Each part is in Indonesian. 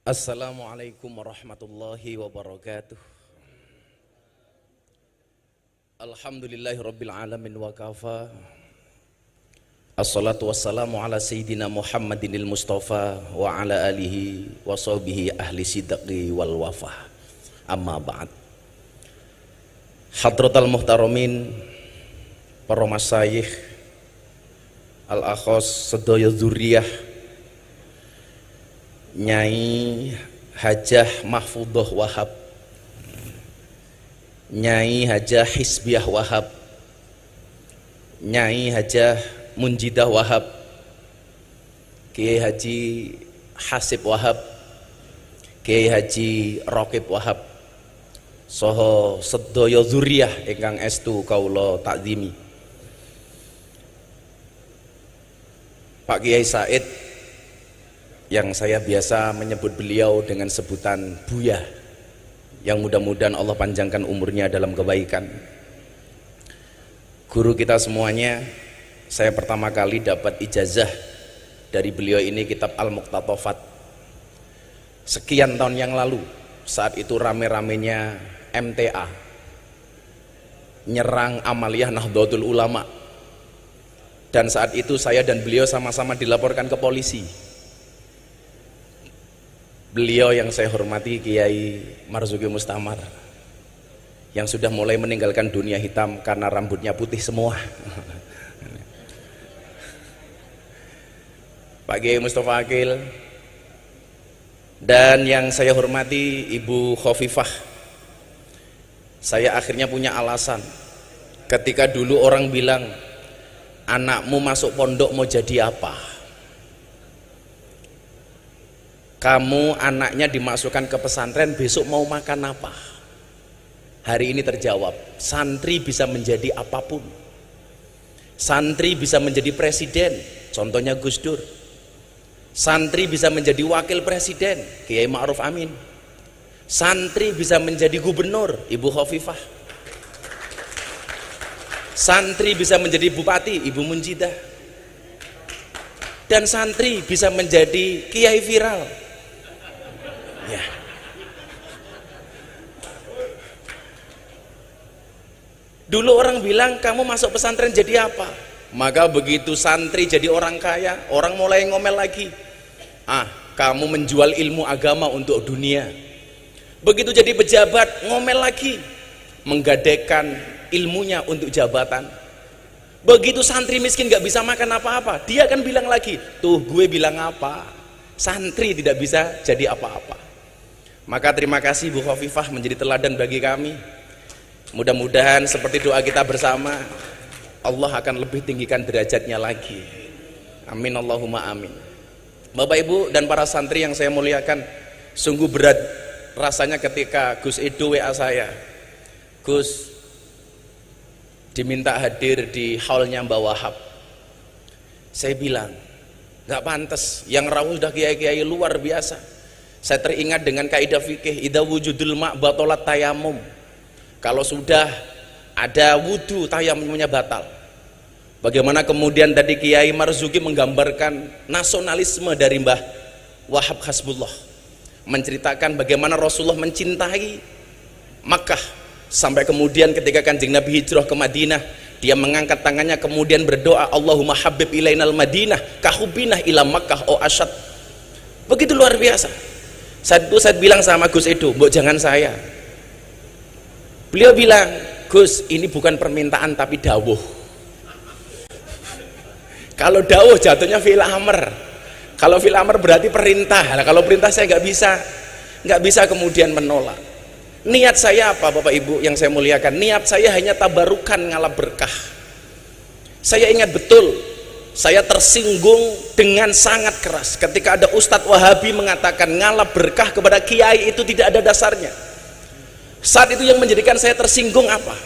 Assalamualaikum warahmatullahi wabarakatuh. Alhamdulillahi rabbil alamin wa kafa. Assalatu wassalamu ala sayyidina Muhammadinil Mustafa wa ala alihi wa sahbihi ahli sidqi wal wafa. Amma ba'd. Hadratal muhtaramin, para masyayikh, al-akhos sedaya dzurriyah Nyai Hajah Mahfudhoh Wahab, Nyai Hajah Hisbiah Wahab, Nyai Hajah Munjidah Wahab, Kiai Haji Hasib Wahab, Kiai Haji Rokib Wahab, soho sedaya dzurriyah ingkang estu kaula takzimi. Pak Kiai Said, yang saya biasa menyebut beliau dengan sebutan Buya, yang mudah-mudahan Allah panjangkan umurnya dalam kebaikan. Guru kita semuanya, saya pertama kali dapat ijazah dari beliau ini kitab Al-Muqtatafat sekian tahun yang lalu. Saat itu rame-ramenya MTA nyerang Amaliyah Nahdlatul Ulama, dan saat itu saya dan beliau sama-sama dilaporkan ke polisi. Beliau yang saya hormati Kiai Marzuki Mustamar, yang sudah mulai meninggalkan dunia hitam karena rambutnya putih semua. Pak Kiai Mustafa Akil, dan yang saya hormati Ibu Khofifah. Saya akhirnya punya alasan ketika dulu orang bilang, anakmu masuk pondok mau jadi apa? Kamu anaknya dimasukkan ke pesantren, besok mau makan apa? Hari ini terjawab, santri bisa menjadi apapun. Santri bisa menjadi presiden, contohnya Gus Dur. Santri bisa menjadi wakil presiden, Kiai Ma'ruf Amin. Santri bisa menjadi gubernur, Ibu Khofifah. Santri bisa menjadi bupati, Ibu Munjidah. Dan santri bisa menjadi kiai viral, ya. Dulu orang bilang kamu masuk pesantren jadi apa? Maka begitu santri jadi orang kaya, orang mulai ngomel lagi. Kamu menjual ilmu agama untuk dunia. Begitu jadi pejabat, ngomel lagi, menggadaikan ilmunya untuk jabatan. Begitu santri miskin gak bisa makan apa-apa, dia akan bilang lagi, tuh gue bilang apa? Santri tidak bisa jadi apa-apa. Maka terima kasih Bu Khofifah menjadi teladan bagi kami. Mudah-mudahan seperti doa kita bersama, Allah akan lebih tinggikan derajatnya lagi. Amin Allahumma amin. Bapak Ibu dan para santri yang saya muliakan, sungguh berat rasanya ketika Gus Edo WA saya, Gus diminta hadir di haulnya Mbah Wahab. Saya bilang, gak pantas, yang rawuh sudah kiai-kiai luar biasa. Saya teringat dengan kaidah fikih, idza wujudul ma' batalat tayamum. Kalau sudah ada wudu, tayamumnya batal. Bagaimana kemudian tadi Kiai Marzuki menggambarkan nasionalisme dari Mbah Wahab Hasbullah, menceritakan bagaimana Rasulullah mencintai Makkah, sampai kemudian ketika Kanjeng Nabi hijrah ke Madinah, dia mengangkat tangannya kemudian berdoa, Allahumma habib ilainal Madinah kahubinah ila Makkah o asyad. Begitu luar biasa. Saya bilang sama Gus Edo, mbok jangan saya. Beliau bilang, Gus, ini bukan permintaan tapi dawuh. Kalau dawuh jatuhnya fi'il amr. Kalau fi'il amr berarti perintah. Nah, kalau perintah saya nggak bisa kemudian menolak. Niat saya apa Bapak Ibu yang saya muliakan? Niat saya hanya tabarukan ngalap berkah. Saya ingat betul, saya tersinggung dengan sangat keras ketika ada Ustadz Wahabi mengatakan ngalap berkah kepada kiai itu tidak ada dasarnya. Saat itu yang menjadikan saya tersinggung apa?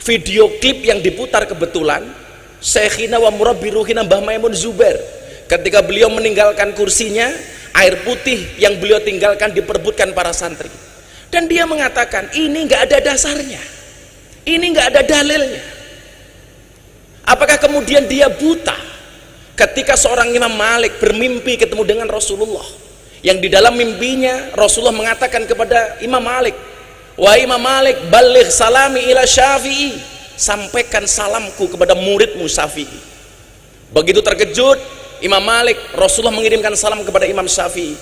Video klip yang diputar kebetulan Syekhina wa murabbi ruhina Mbah Maimun Zubair, ketika beliau meninggalkan kursinya, air putih yang beliau tinggalkan diperebutkan para santri. Dan dia mengatakan ini nggak ada dasarnya, ini nggak ada dalilnya. Apakah kemudian dia buta ketika seorang Imam Malik bermimpi ketemu dengan Rasulullah yang di dalam mimpinya Rasulullah mengatakan kepada Imam Malik, wahai Imam Malik, baligh salami ila Syafi'i, sampaikan salamku kepada muridmu Syafi'i. Begitu terkejut Imam Malik, Rasulullah mengirimkan salam kepada Imam Syafi'i.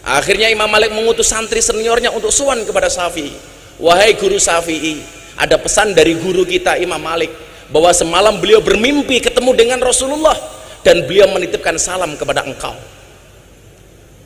Akhirnya Imam Malik mengutus santri seniornya untuk sowan kepada Syafi'i, wahai guru Syafi'i, ada pesan dari guru kita Imam Malik bahwa semalam beliau bermimpi ketemu dengan Rasulullah dan beliau menitipkan salam kepada engkau.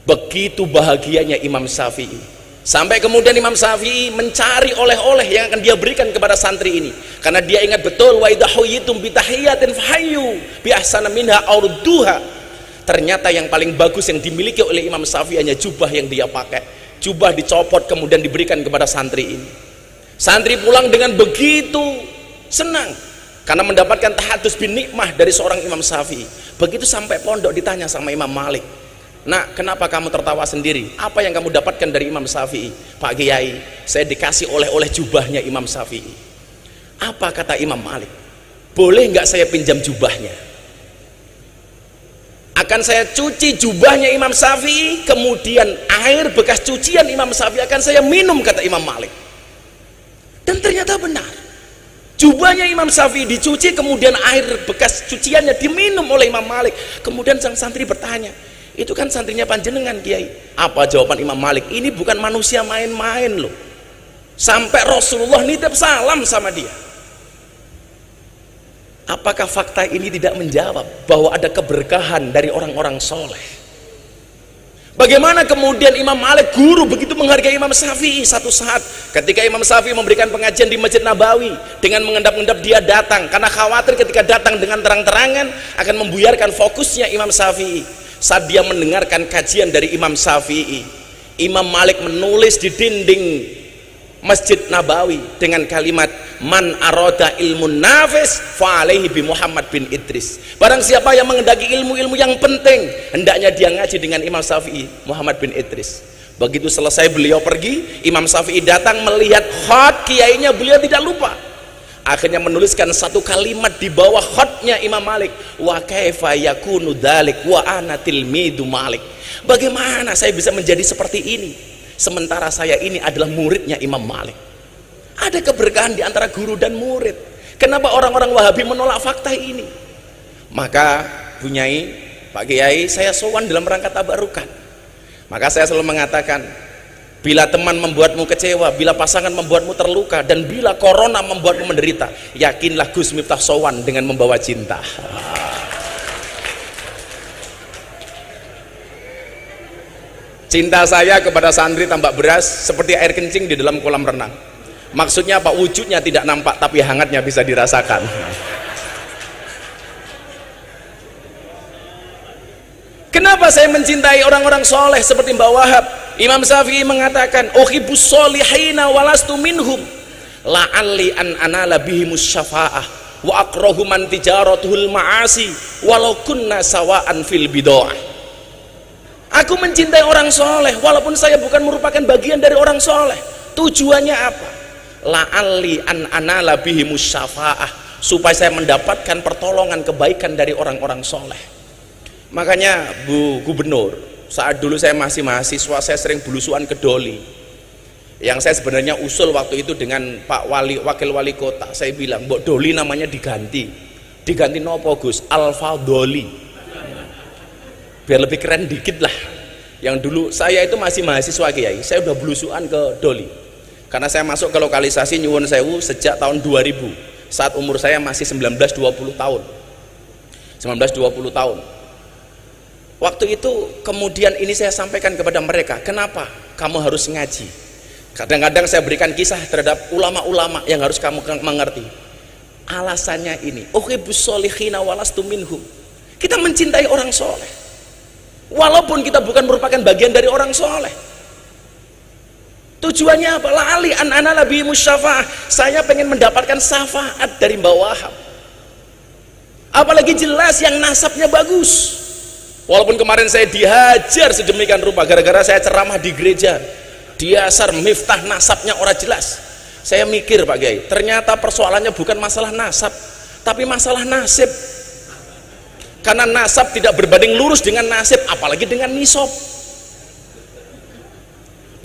Begitu bahagianya Imam Syafi'i, sampai kemudian Imam Syafi'i mencari oleh-oleh yang akan dia berikan kepada santri ini, karena dia ingat betul, wa idza huyitum bi tahiyatin fahayyu bi ahsana minha aw rudduha. Ternyata yang paling bagus yang dimiliki oleh Imam Syafi'i hanya jubah yang dia pakai. Jubah dicopot kemudian diberikan kepada santri ini. Santri pulang dengan begitu senang karena mendapatkan tahadus bin nikmah dari seorang Imam Syafi'i. Begitu sampai pondok ditanya sama Imam Malik, nak, kenapa kamu tertawa sendiri? Apa yang kamu dapatkan dari Imam Syafi'i? Pak Kiai, saya dikasih oleh-oleh jubahnya Imam Syafi'i. Apa kata Imam Malik? Boleh nggak saya pinjam jubahnya? Akan saya cuci jubahnya Imam Syafi'i, kemudian air bekas cucian Imam Syafi'i akan saya minum, kata Imam Malik. Dan ternyata benar, jubahnya Imam Syafi'i dicuci, kemudian air bekas cuciannya diminum oleh Imam Malik. Kemudian sang santri bertanya, itu kan santrinya panjenengan Kiai. Apa jawaban Imam Malik? Ini bukan manusia main-main loh, sampai Rasulullah nitip salam sama dia. Apakah fakta ini tidak menjawab bahwa ada keberkahan dari orang-orang soleh? Bagaimana kemudian Imam Malik, guru, begitu menghargai Imam Syafi'i? Satu saat ketika Imam Syafi'i memberikan pengajian di Masjid Nabawi, dengan mengendap-endap dia datang karena khawatir ketika datang dengan terang-terangan akan membuyarkan fokusnya Imam Syafi'i. Saat dia mendengarkan kajian dari Imam Syafi'i, Imam Malik menulis di dinding Masjid Nabawi dengan kalimat, man aroda ilmun nafis fa alaihi bi Muhammad bin Idris. Barang siapa yang mengendaki ilmu-ilmu yang penting, hendaknya dia ngaji dengan Imam Syafi'i, Muhammad bin Idris. Begitu selesai beliau pergi, Imam Syafi'i datang melihat khat kiainya, beliau tidak lupa. Akhirnya menuliskan satu kalimat di bawah khatnya Imam Malik, wa kaifa yakunu dzalik wa ana tilmidu Malik. Bagaimana saya bisa menjadi seperti ini sementara saya ini adalah muridnya Imam Malik? Ada keberkahan di antara guru dan murid. Kenapa orang-orang Wahabi menolak fakta ini? Maka Bunyai, Pak Kiai, saya sowan dalam rangka tabarukan. Maka saya selalu mengatakan, bila teman membuatmu kecewa, bila pasangan membuatmu terluka, dan bila corona membuatmu menderita, yakinlah Gus Miftah sowan dengan membawa cinta. Cinta saya kepada santri tambak beras seperti air kencing di dalam kolam renang. Maksudnya apa? Wujudnya tidak nampak tapi hangatnya bisa dirasakan. Kenapa saya mencintai orang-orang soleh seperti Mbak Wahab? Imam Syafi'i mengatakan, uhibbus solihina walastu minhum la'alli an anala bihimus syafa'ah wa akrahu man tijaratuhul ma'asi walau kunna sawa'an fil bid'ah. Aku mencintai orang soleh walaupun saya bukan merupakan bagian dari orang soleh. Tujuannya apa? La'alli an anala bihimus syafa'ah, supaya saya mendapatkan pertolongan kebaikan dari orang-orang soleh. Makanya Bu Gubernur, saat dulu saya masih mahasiswa, saya sering belusuan ke Doli. Yang saya sebenarnya usul waktu itu dengan Pak Wali, Wakil Wali Kota, saya bilang, Mbok Doli namanya diganti nopo Gus? Alfa Doli, biar lebih keren dikit lah. Yang dulu saya itu masih mahasiswa Kiai, saya udah belusuan ke Doli karena saya masuk ke lokalisasi Nyuwun Sewu sejak tahun 2000, saat umur saya masih 19-20 tahun. Waktu itu kemudian ini saya sampaikan kepada mereka, kenapa kamu harus ngaji? Kadang-kadang saya berikan kisah terhadap ulama-ulama yang harus kamu mengerti. Alasannya ini, uhibbus solihina walastu minhum. Kita mencintai orang soleh walaupun kita bukan merupakan bagian dari orang soleh. Tujuannya apa? La'ali an anala bihimus syafa'ah, saya pengen mendapatkan syafaat dari Mbak Wahab. Apalagi jelas yang nasabnya bagus. Walaupun kemarin saya dihajar sedemikian rupa gara-gara saya ceramah di gereja, diasar Miftah nasabnya orang jelas. Saya mikir Pak Kiai, ternyata persoalannya bukan masalah nasab tapi masalah nasib. Karena nasab tidak berbanding lurus dengan nasib, apalagi dengan nisab.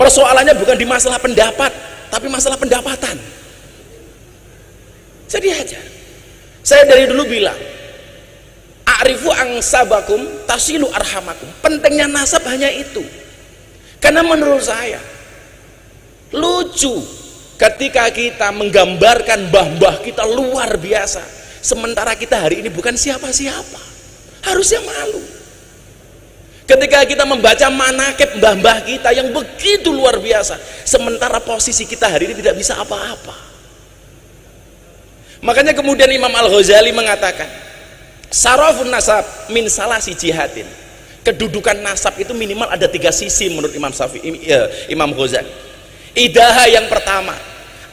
Persoalannya bukan di masalah pendapat, tapi masalah pendapatan. Jadi aja. Saya dari dulu bilang, a'rifu angsabakum tasilu arhamakum. Pentingnya nasab hanya itu. Karena menurut saya lucu ketika kita menggambarkan mbah-mbah kita luar biasa, sementara kita hari ini bukan siapa-siapa. Harusnya malu. Ketika kita membaca manakib mbah-mbah kita yang begitu luar biasa, sementara posisi kita hari ini tidak bisa apa-apa. Makanya kemudian Imam Al-Ghazali mengatakan, sarafun nasab min salasi jihadin. Kedudukan nasab itu minimal ada 3 sisi menurut Imam Ghazali. Idaha yang pertama,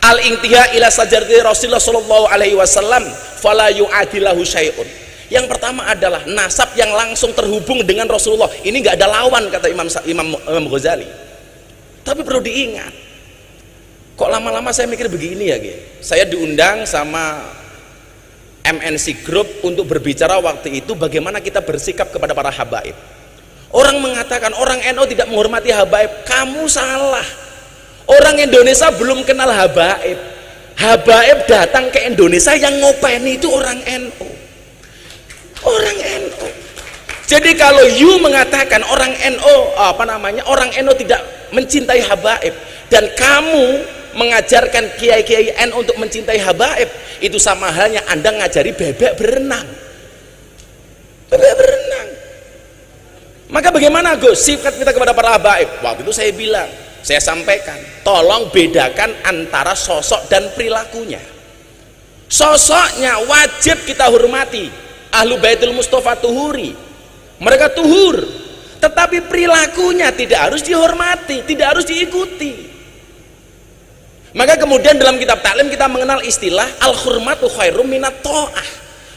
al-intiha ila sajarati Rasulullah sallallahu alaihi wasallam fala yu'adilahu syai'un. Yang pertama adalah nasab yang langsung terhubung dengan Rasulullah. Ini nggak ada lawan, kata Imam Ghazali. Tapi perlu diingat, kok lama-lama saya mikir begini ya, saya diundang sama MNC Group untuk berbicara waktu itu bagaimana kita bersikap kepada para habaib. Orang mengatakan orang NU tidak menghormati habaib. Kamu salah. Orang Indonesia belum kenal habaib. Habaib datang ke Indonesia, yang ngopeni itu orang NU. Orang NU. Jadi kalau you mengatakan orang NU, orang NU tidak mencintai habaib, dan kamu mengajarkan kiai-kiai NU untuk mencintai habaib, itu sama halnya Anda ngajari bebek berenang. Bebek berenang. Maka bagaimana Gus sifat kita kepada para habaib? Waktu itu saya bilang, saya sampaikan, tolong bedakan antara sosok dan perilakunya. Sosoknya wajib kita hormati. Ahlu Baitul Mustafa tuhuri, mereka tuhur, tetapi perilakunya tidak harus dihormati, tidak harus diikuti. Maka kemudian dalam kitab taklim kita mengenal istilah al-hurmatu khairum minat ta'ah.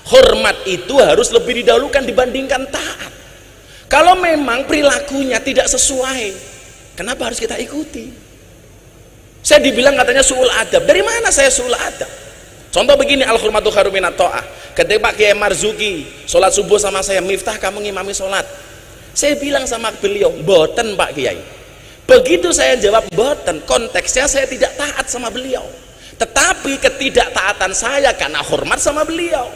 Hormat itu harus lebih didahulukan dibandingkan taat. Kalau memang perilakunya tidak sesuai, kenapa harus kita ikuti? Saya dibilang katanya su'ul adab. Dari mana saya su'ul adab? Contoh begini, al-hurmatu khairum minat ta'ah. Ketika Pak Kiai Marzuki sholat subuh sama saya, Miftah kamu ngimami sholat, saya bilang sama beliau, boten Pak Kiai. Begitu saya jawab boten, konteksnya saya tidak taat sama beliau, tetapi ketidaktaatan saya karena hormat sama beliau.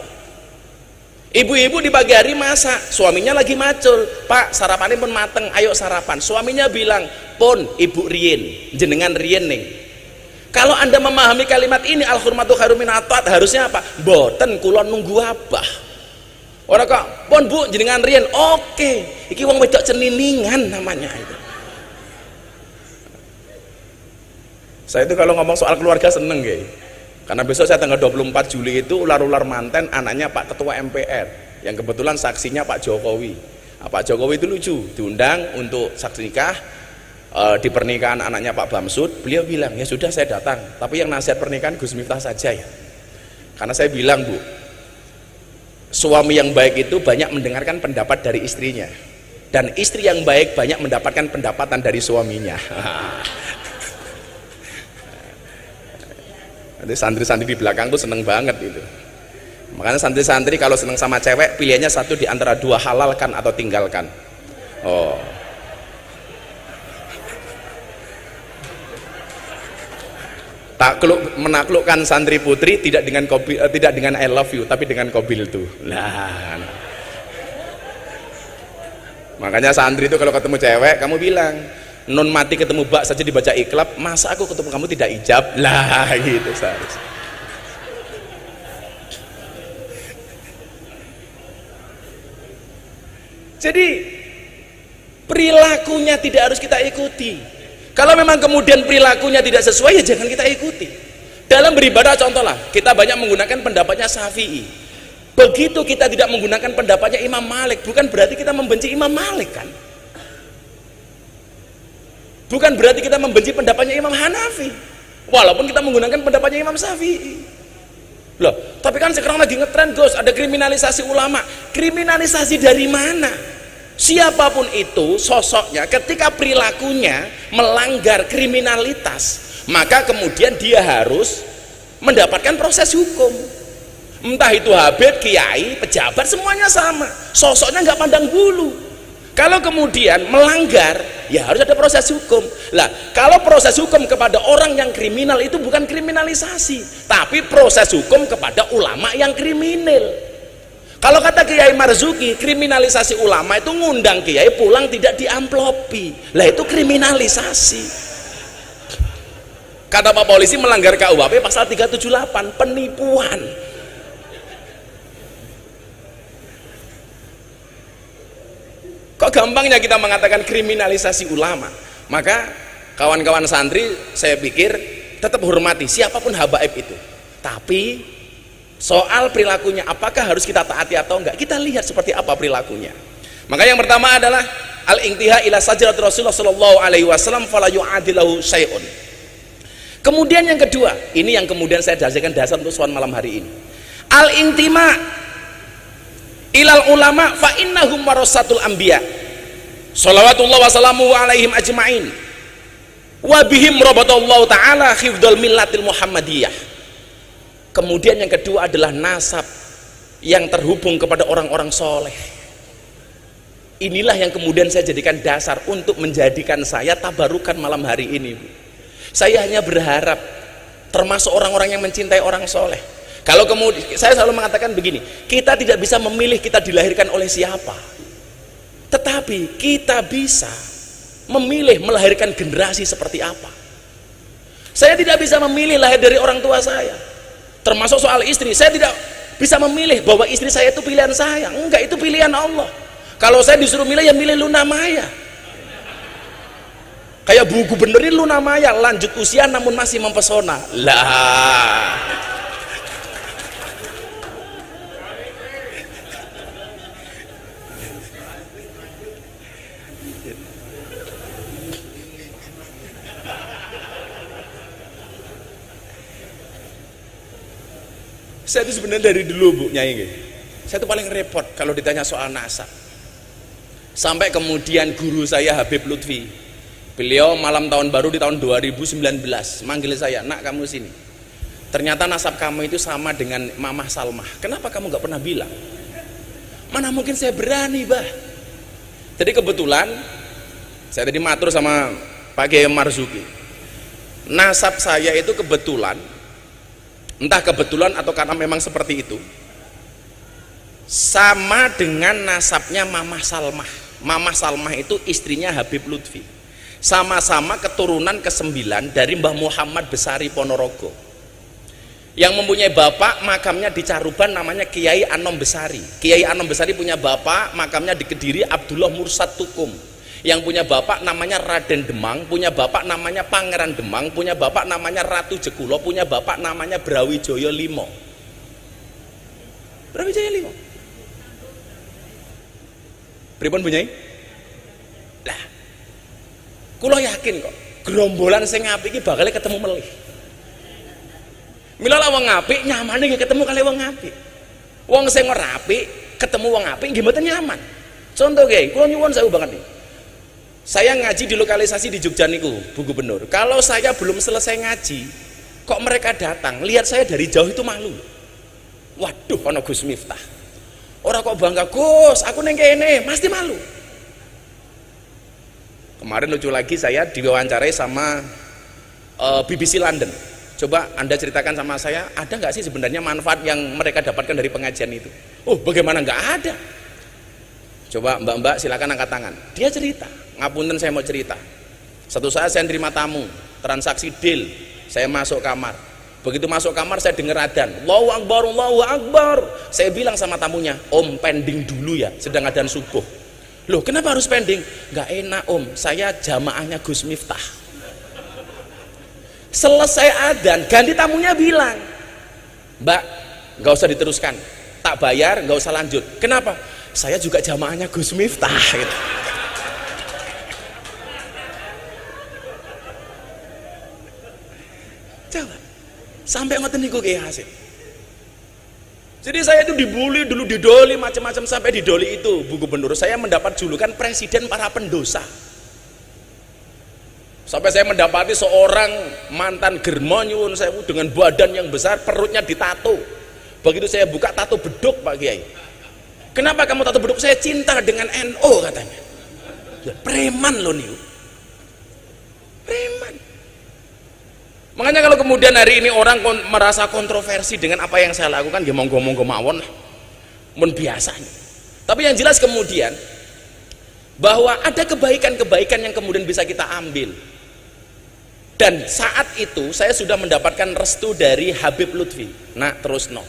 Ibu-ibu di pagi hari masak, suaminya lagi macul, Pak sarapannya pun mateng, ayo sarapan. Suaminya bilang, pun ibu rien, jenengan rien nih. Kalau Anda memahami kalimat ini, al-hurmatu khairum minat ta'ah, harusnya apa? Boten kulon nunggu abah. Orang kok, pun bu jenengan rien, oke, iki wong wedok ceniningan namanya itu. Saya itu kalau ngomong soal keluarga seneng guys, karena besok saya tanggal 24 Juli itu ular-ular manten anaknya Pak Ketua MPR, yang kebetulan saksinya Pak Jokowi. Pak Jokowi itu lucu, diundang untuk saksi nikah di pernikahan anaknya Pak Bamsud. Beliau bilang, ya sudah saya datang, tapi yang nasihat pernikahan Gus Miftah saja ya. Karena saya bilang, Bu, suami yang baik itu banyak mendengarkan pendapat dari istrinya, dan istri yang baik banyak mendapatkan pendapatan dari suaminya. Nanti santri-santri di belakang tuh seneng banget itu. Makanya santri-santri kalau seneng sama cewek, pilihannya satu di antara dua, halalkan atau tinggalkan. Oh. Menaklukkan santri putri tidak dengan I love you, tapi dengan kobil tuh. Nah. Makanya santri itu kalau ketemu cewek, kamu bilang, non mati ketemu bak saja dibaca iklab, masa aku ketemu kamu tidak ijab lah, gitu seharusnya. Jadi perilakunya tidak harus kita ikuti. Kalau memang kemudian perilakunya tidak sesuai, ya jangan kita ikuti. Dalam beribadah contohlah, kita banyak menggunakan pendapatnya Syafi'i. Begitu kita tidak menggunakan pendapatnya Imam Malik, bukan berarti kita membenci Imam Malik kan? Bukan berarti kita membenci pendapatnya Imam Hanafi, walaupun kita menggunakan pendapatnya Imam Syafi'i. Loh, tapi kan sekarang lagi ngetren Gus, ada kriminalisasi ulama. Kriminalisasi dari mana? Siapapun itu sosoknya, ketika perilakunya melanggar kriminalitas, maka kemudian dia harus mendapatkan proses hukum. Entah itu habib, kiai, pejabat, semuanya sama. Sosoknya nggak pandang bulu. Kalau kemudian melanggar, ya harus ada proses hukum. Lah, kalau proses hukum kepada orang yang kriminal itu bukan kriminalisasi, tapi proses hukum kepada ulama yang kriminal. Kalau kata Kiai Marzuki, kriminalisasi ulama itu ngundang kiai pulang tidak diamplopi. Lah itu kriminalisasi. Kata Pak Polisi melanggar KUHP pasal 378, penipuan. Kok gampangnya kita mengatakan kriminalisasi ulama? Maka kawan-kawan santri saya pikir tetap hormati siapapun habaib itu. Tapi soal perilakunya apakah harus kita taati atau enggak, kita lihat seperti apa perilakunya. Maka yang pertama adalah al-intiha ila sajrat Rasulullah sallallahu alaihi wasallam fala yu'adilahu syai'un. Kemudian yang kedua, ini yang kemudian saya jadikan dasar untuk soal malam hari ini. Al-intima ilal ulama fa innahum warasatul anbiya. Shalawatullah wa salamuhu alaihim ajma'in. Wa bihim rabatallahu ta'ala khifdul millatil Muhammadiyah. Kemudian yang kedua adalah nasab yang terhubung kepada orang-orang soleh. Inilah yang kemudian saya jadikan dasar untuk menjadikan saya tabarukan malam hari ini. Saya hanya berharap termasuk orang-orang yang mencintai orang soleh. Kalau kemudian saya selalu mengatakan begini, kita tidak bisa memilih kita dilahirkan oleh siapa, tetapi kita bisa memilih melahirkan generasi seperti apa. Saya tidak bisa memilih lahir dari orang tua saya. Termasuk soal istri, saya tidak bisa memilih bahwa istri saya itu pilihan saya. Enggak, itu pilihan Allah. Kalau saya disuruh milih, ya milih Luna Maya. Kayak Bu Gubernur ini Luna Maya, lanjut usia namun masih mempesona. Lah. Saya itu sebenarnya dari dulu Bu Nyai, saya itu paling repot kalau ditanya soal nasab. Sampai kemudian guru saya Habib Lutfi, beliau malam tahun baru di tahun 2019 manggil saya, nak kamu sini, ternyata nasab kamu itu sama dengan Mamah Salmah, kenapa kamu gak pernah bilang? Mana mungkin saya berani bah. Jadi kebetulan saya tadi matur sama Pak Kiai Marzuki, nasab saya itu kebetulan, entah kebetulan atau karena memang seperti itu, sama dengan nasabnya Mamah Salmah. Mamah Salmah itu istrinya Habib Lutfi, sama-sama keturunan ke-9 dari Mbah Muhammad Besari Ponorogo, yang mempunyai bapak makamnya di Caruban namanya Kiai Anom Besari. Kiai Anom Besari punya bapak makamnya di Kediri Abdullah Mursad Tukum, yang punya bapak namanya Raden Demang, punya bapak namanya Pangeran Demang, punya bapak namanya Ratu Jekulo, punya bapak namanya Brawijaya Limo. Brawijaya Limo. Pripun Bu Nyai? Lah, kula yakin kok gerombolan sing apik iki bakal ketemu melih. Mila lah wong apik nyamane nggih ketemu kali wong apik. Wong sing ora apik ketemu wong apik nggih mboten nyaman. Contoh nggih, kula nyuwun sewu banget nih. Saya ngaji di lokalisasi di Jogja niku, Bu Gubernur. Kalau saya belum selesai ngaji, kok mereka datang, lihat saya dari jauh itu malu. Waduh, ana Gus Miftah. Orang kok bangga, Gus, aku neng kene, pasti malu. Kemarin lucu lagi, saya diwawancarai sama BBC London. Coba Anda ceritakan sama saya, ada nggak sih sebenarnya manfaat yang mereka dapatkan dari pengajian itu? Oh, bagaimana nggak ada? Coba mbak-mbak silakan angkat tangan. Dia cerita, ngapunten saya mau cerita. Satu saat saya terima tamu, transaksi deal, saya masuk kamar. Begitu masuk kamar saya dengar adzan, Allahu Akbar, Allahu Akbar. Saya bilang sama tamunya, Om pending dulu ya, sedang adzan subuh. Loh kenapa harus pending? Nggak enak Om, saya jamaahnya Gus Miftah. Selesai adzan, ganti tamunya bilang, Mbak, nggak usah diteruskan, tak bayar, nggak usah lanjut. Kenapa? Saya juga jamaahnya Gus Miftah. Gitu. Coba. Sampai ngoten niku Kiai Hasim. Jadi saya itu dibully dulu, didoli macam-macam, sampai didoli itu Bu Gubernur saya mendapat julukan presiden para pendosa. Sampai saya mendapati seorang mantan germo nyuwun sewu dengan badan yang besar, perutnya ditato. Begitu saya buka, tato beduk Pak Kiai. Kenapa kamu tato beduk? Saya cinta dengan NU katanya. Ya, preman loh nih. Makanya kalau kemudian hari ini orang merasa kontroversi dengan apa yang saya lakukan, ya monggo-monggo mawon lah, mun biasanya. Tapi yang jelas kemudian bahwa ada kebaikan-kebaikan yang kemudian bisa kita ambil. Dan saat itu saya sudah mendapatkan restu dari Habib Lutfi. Nah terus no.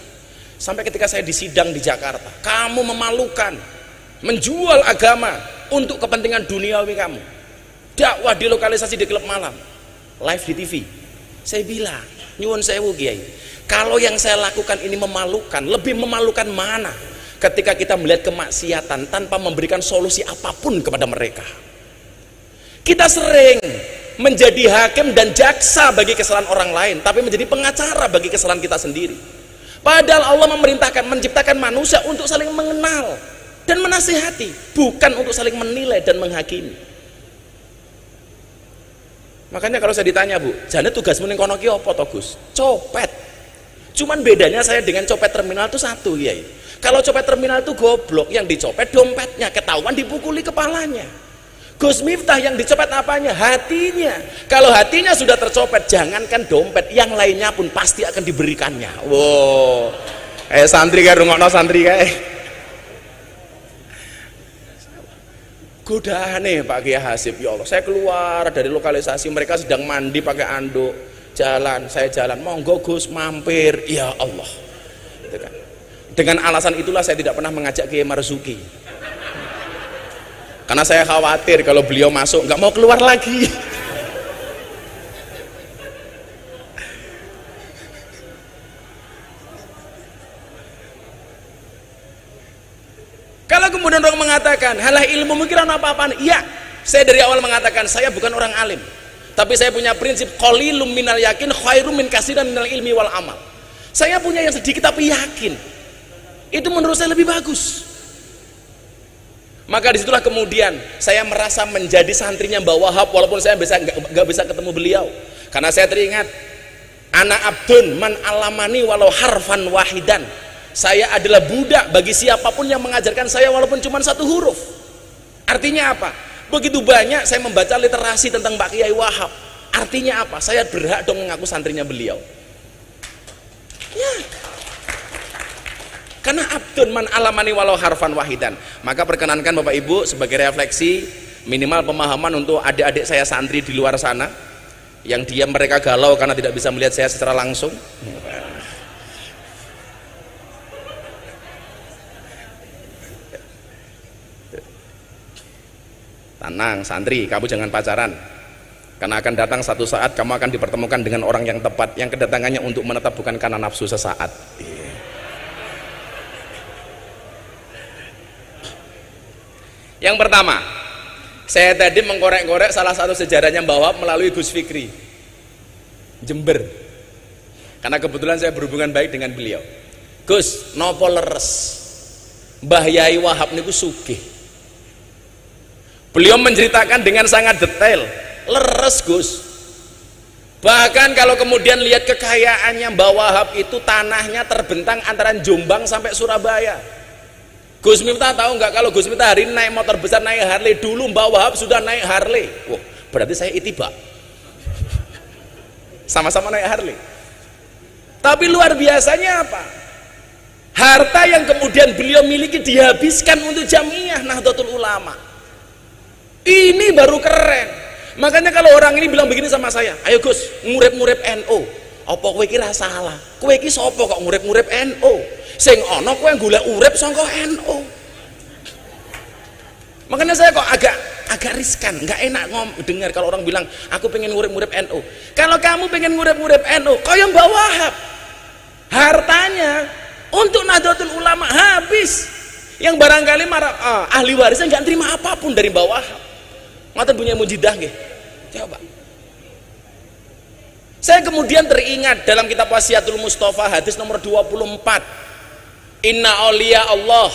Sampai ketika saya di sidang di Jakarta, kamu memalukan, menjual agama untuk kepentingan duniawi kamu, dakwah di lokalisasi di klub malam, live di TV. Saya bilang, nyuwun sewu Kiai, kalau yang saya lakukan ini memalukan, lebih memalukan mana ketika kita melihat kemaksiatan tanpa memberikan solusi apapun kepada mereka. Kita sering menjadi hakim dan jaksa bagi kesalahan orang lain, tapi menjadi pengacara bagi kesalahan kita sendiri. Padahal Allah memerintahkan, menciptakan manusia untuk saling mengenal dan menasihati, bukan untuk saling menilai dan menghakimi. Makanya kalau saya ditanya, Bu, jane tugasmu ning kono ki apa to, Gus? Copet. Cuman bedanya saya dengan copet terminal itu satu, Kiai. Kalau copet terminal itu goblok, yang dicopet dompetnya, ketahuan dipukuli kepalanya. Gus Miftah yang dicopet apanya? Hatinya. Kalau hatinya sudah tercopet, jangankan dompet, yang lainnya pun pasti akan diberikannya. Wow. Santri kayak rungokno santri kayak. Godaan Pak Kiai Hasib, ya Allah, saya keluar dari lokalisasi, mereka sedang mandi pakai anduk, jalan, saya jalan, monggo Gus mampir, ya Allah, gitu kan. Dengan alasan itulah saya tidak pernah mengajak Kiai Marzuki, karena saya khawatir kalau beliau masuk nggak mau keluar lagi. Kalau kemudian orang mengatakan halah ilmu mungkin apa-apaan, iya, saya dari awal mengatakan saya bukan orang alim, tapi saya punya prinsip qalilum minal yakin khairum min katsiran minal ilmi wal amal. Saya punya yang sedikit tapi yakin, itu menurut saya lebih bagus. Maka disitulah kemudian saya merasa menjadi santrinya Mbah Wahab, walaupun saya nggak bisa ketemu beliau, karena saya teringat ana abdun man alamani walau harfan wahidan. Saya adalah budak bagi siapapun yang mengajarkan saya walaupun cuma satu huruf. Artinya apa? Begitu banyak saya membaca literasi tentang Pak Kiai Wahab. Artinya apa? Saya berhak dong mengaku santrinya beliau. Ya. Karena abdun man alamani walau harfan wahidan. Maka perkenankan Bapak Ibu sebagai refleksi, minimal pemahaman untuk adik-adik saya santri di luar sana yang mereka galau karena tidak bisa melihat saya secara langsung. Tenang santri, kamu jangan pacaran, karena akan datang satu saat kamu akan dipertemukan dengan orang yang tepat, yang kedatangannya untuk menetap bukan karena nafsu sesaat. Yang pertama, saya tadi mengkorek-korek salah satu sejarahnya Mbah Wahab melalui Gus Fikri Jember, karena kebetulan saya berhubungan baik dengan beliau. Gus, nopo leres Mbah Yai Wahab niku sugih. Beliau menceritakan dengan sangat detail, leres Gus. Bahkan kalau kemudian lihat kekayaannya Mbah Wahab itu, tanahnya terbentang antara Jombang sampai Surabaya. Gus Miftah tahu nggak kalau Gus Miftah hari ini naik motor besar, naik Harley, dulu Mbah Wahab sudah naik Harley. Wah, berarti saya itibak. Sama-sama naik Harley. Tapi luar biasanya apa? Harta yang kemudian beliau miliki dihabiskan untuk Jamiah Nahdlatul Ulama. Ini baru keren. Makanya kalau orang ini bilang begini sama saya, ayo Gus, ngurep-ngurep NU. Apa kowe iki ra salah? Kowe iki sapa kok ngurep-ngurep NU? Sing ana kowe golek urip saka NU. Makanya saya kok agak riskan, nggak enak dengar kalau orang bilang aku pengen ngurep-ngurep NU. Kalau kamu pengen ngurep-ngurep NU, kaya Mbah Wahab, hartanya untuk Nahdlatul Ulama habis. Yang barangkali ahli warisnya nggak terima apapun dari Mbah Wahab. Ngoten punya mujidah nggih. Coba. Saya kemudian teringat dalam kitab Wasiatul Mustafa hadis nomor 24. Inna auliya Allah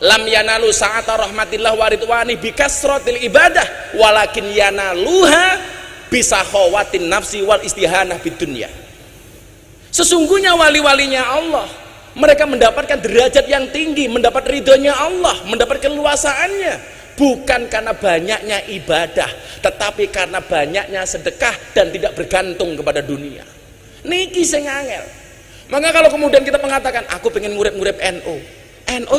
lam yanalu sa'ata rahmatillah wa ridwani bikasratil ibadah walakin yanaluha bisakhawatin nafsi wal istihanah bidunya. Sesungguhnya wali-walinya Allah, mereka mendapatkan derajat yang tinggi, mendapat ridhonya Allah, mendapat keluasaannya bukan karena banyaknya ibadah, tetapi karena banyaknya sedekah dan tidak bergantung kepada dunia. Niki sing angel. Maka kalau kemudian kita mengatakan aku pengen ngurip-ngurip NU